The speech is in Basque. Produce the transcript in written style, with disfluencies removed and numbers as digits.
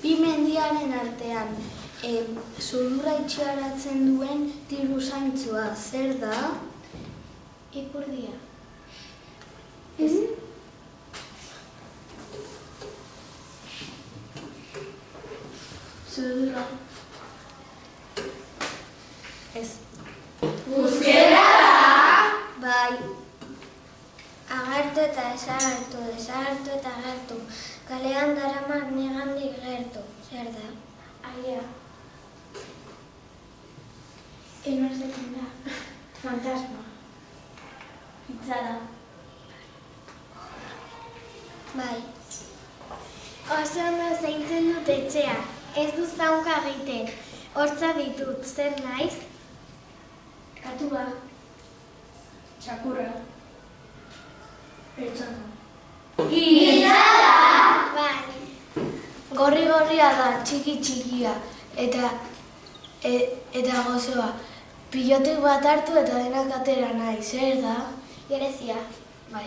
Bi mendiaren artean, sudurra itxaratzen duen diruzaintzua, zer da? Ipurdia. Sudurra. Ez. Euskara da! Bai. Agertu eta desagertu, desagertu eta agertu. Kalean daramat nigandik gertu. Zer da? Aia. Enorzetan da. Fantasma. Itzala. Bai. Oso ondo zaintzen dut etxea. Ez du zaunka egiten. Hortza ditut, zer naiz? Katua. Txakurra. Pertsona. Itzala! Bai. Gorri-gorria da, txiki-txikia, eta gozoa. Pilotik bat hartu eta denak atera nahi, zer da? Gerezia. Bai.